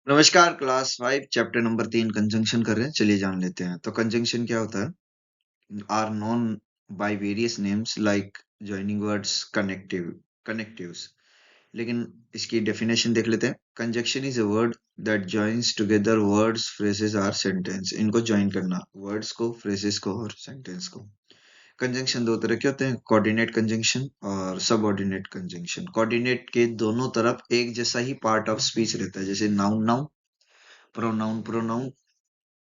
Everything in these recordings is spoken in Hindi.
नमस्कार क्लास 5 चैप्टर नंबर 3 कंजंक्शन कर रहे हैं। चलिए जान लेते हैं। तो कंजंक्शन क्या होता है? Are known by various names like joining words, connectives. लेकिन इसकी डेफिनेशन देख लेते हैं। Conjunction is a word that joins together words, phrases or sentence. इनको ज्वाइन करना, वर्ड्स को, फ्रेजेस को और सेंटेंस को। कंजंक्शन दो तरह के होते हैं, कोऑर्डिनेट कंजंक्शन और सबऑर्डिनेट कंजंक्शन। कोऑर्डिनेट के दोनों तरफ एक जैसा ही पार्ट ऑफ स्पीच रहता है, जैसे नाउन नाउन, प्रोनाउन प्रोनाउन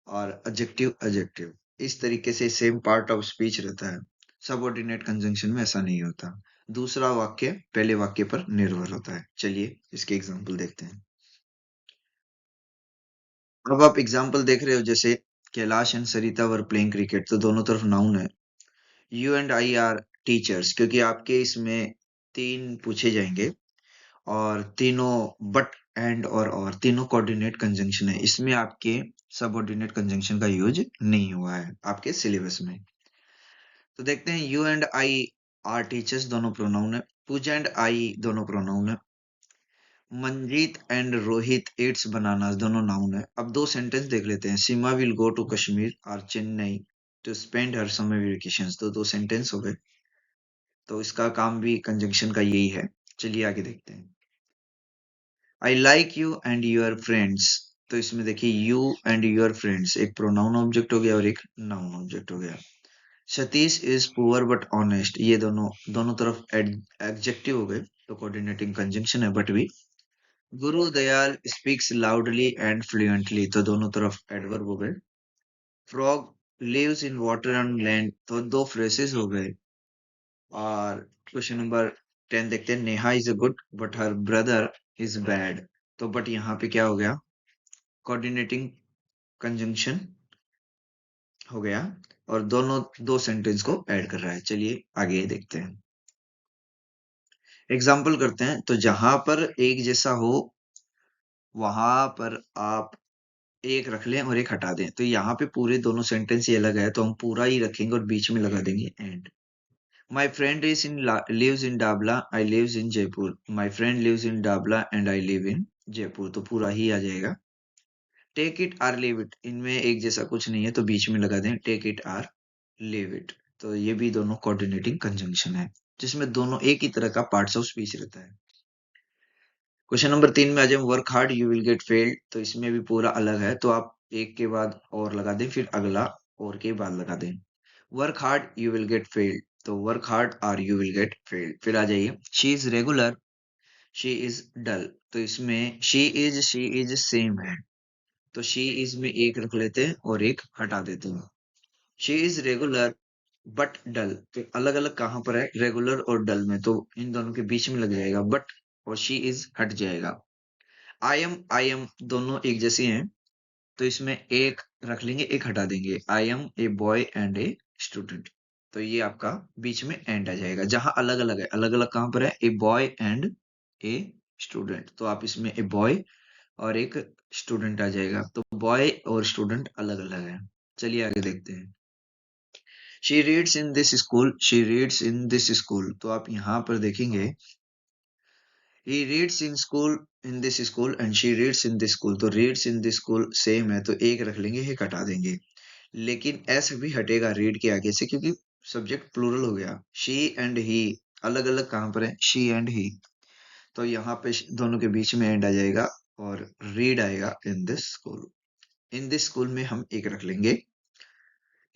और एडजेक्टिव एडजेक्टिव। इस तरीके से सेम पार्ट ऑफ स्पीच रहता है। सबऑर्डिनेट कंजंक्शन में ऐसा नहीं होता। दूसरा वाक्य पहले वाक्य पर निर्भर होता है। चलिए इसके एग्जांपल देखते हैं। अब आप एग्जांपल देख रहे हो, जैसे Kailash and Sarita were playing cricket, तो दोनों तरफ नाउन है। You and I are teachers, क्योंकि आपके इसमें 3 पूछे जाएंगे और तीनों बट, एंड और तीनों कोऑर्डिनेट कंजंक्शन है। इसमें आपके सबऑर्डिनेट कंजंक्शन का यूज नहीं हुआ है आपके सिलेबस में। तो देखते हैं, you and I are teachers दोनों प्रोनाउन है। पूजा एंड आई दोनों प्रोनाउन है। Manjeet and Rohit it's bananas दोनों नाउन है। अब दो सेंटेंस देख लेते हैं। Seema will go to Kashmir और Chennai to spend her summer vacations, तो दो सेंटेंस हो गए। तो इसका काम भी कंजंक्शन का यही है। चलिए आगे देखते हैं। I like you and your friends, तो इसमें देखिए यू एंड यूर फ्रेंड्स एक प्रोनाउन ऑब्जेक्ट हो गया और एक नाउन ऑब्जेक्ट हो गया। Satish is poor but honest, ये दोनों दोनों तरफ एडजेक्टिव हो गए, तो कोऑर्डिनेटिंग कंजंक्शन है बट भी। Guru Dayal speaks loudly and fluently, तो दोनों तरफ एडवर्ब हो गए। Frog lives in water and land, तो दो फ्रेसेस हो गए। और क्वेश्चन नंबर 10 देखते हैं। Neha is a good but her brother is bad, तो बट यहाँ पे क्या हो गया? कोऑर्डिनेटिंग कंजंक्शन हो गया और दोनों दो सेंटेंस को ऐड कर रहा है। चलिए आगे देखते हैं, एग्जाम्पल करते हैं। तो जहां पर एक जैसा हो वहां पर आप एक रख लें और एक हटा दें। तो यहाँ पे पूरे दोनों सेंटेंस ही अलग है, तो हम पूरा ही रखेंगे और बीच में लगा देंगे and. My friend is in lives in Dabla, I lives in Jaipur. My friend lives in Dabla and I live in Jaipur, तो पूरा ही आ जाएगा। Take it or leave it, इनमें एक जैसा कुछ नहीं है, तो बीच में लगा दें take it or leave it. तो ये भी दोनों कोऑर्डिनेटिंग कंजंक्शन है, जिसमें दोनों एक ही तरह का पार्ट्स ऑफ स्पीच रहता है। क्वेश्चन नंबर 3 में आ जाए, work hard you will get failed, तो इसमें भी पूरा अलग है, तो आप एक के बाद और लगा दें, फिर अगला और के बाद लगा दें। Work hard you will get failed, तो वर्क हार्ड और यू विल गेट फेल्ड। फिर आ जाइए, she is regular, she is dull, तो इसमें शी इज सेम है, तो शी इज में एक रख लेते हैं और एक हटा देते हैं। शी इज रेगुलर बट डल, तो अलग अलग कहाँ पर है? रेगुलर और डल में, तो इन दोनों के बीच में लग जाएगा बट, और शी इज हट जाएगा। आई एम दोनों एक जैसे हैं, तो इसमें एक रख लेंगे एक हटा देंगे। I am a boy and a student, तो ये आपका बीच में एंड आ जाएगा। जहां अलग अलग है, अलग अलग कहां पर है? ए बॉय एंड ए स्टूडेंट, तो आप इसमें ए बॉय और एक स्टूडेंट आ जाएगा, तो बॉय और स्टूडेंट अलग अलग है। चलिए आगे देखते हैं। She reads in this school, she reads in this school, तो आप यहाँ पर देखेंगे he reads in school in this school and she reads in this school, तो reads in this school same है, तो एक रख लेंगे एक हटा देंगे। लेकिन एस भी हटेगा रीड के आगे से, क्योंकि सब्जेक्ट प्लूरल हो गया। शी एंड ही अलग अलग कहाँ पर है? शी एंड ही, तो यहाँ पे दोनों के बीच में एंड आ जाएगा और रीड आएगा in this school. In this school में हम एक रख लेंगे।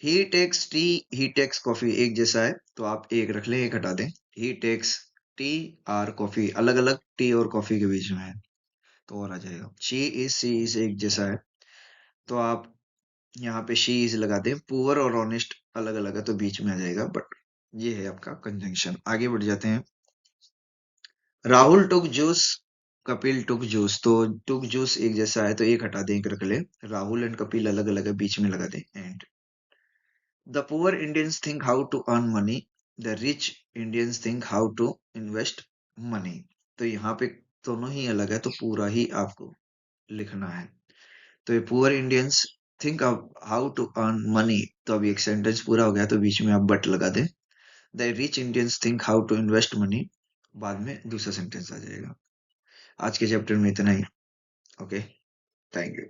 ही टेक्स टी, ही टेक्स कॉफी एक जैसा है, तो आप एक रख लें एक हटा दें। ही टेक्स टी और कॉफी अलग अलग टी और कॉफी के बीच में है, तो और आ जाएगा। शी इज एक जैसा है, तो आप यहाँ पे शी इज लगा दें। पुअर और ऑनेस्ट अलग अलग है, तो बीच में आ जाएगा बट। ये है आपका कंजंक्शन। आगे बढ़ जाते हैं। राहुल टुक जूस, कपिल टुक जूस, तो टुक जूस एक जैसा है, तो एक हटा दें एक रख ले। राहुल एंड कपिल अलग अलग है, बीच में लगा दें and. The poor Indians think how to earn money, the rich Indians think how to invest money, तो यहाँ पे दोनों ही अलग है, तो पूरा ही आपको लिखना है। तो ये poor Indians think how to earn money, तो अभी एक सेंटेंस पूरा हो गया, तो बीच में आप बट लगा दें। The rich Indians think how to invest money, बाद में दूसरा सेंटेंस आ जाएगा। आज के चैप्टर में इतना ही। ओके। Thank you.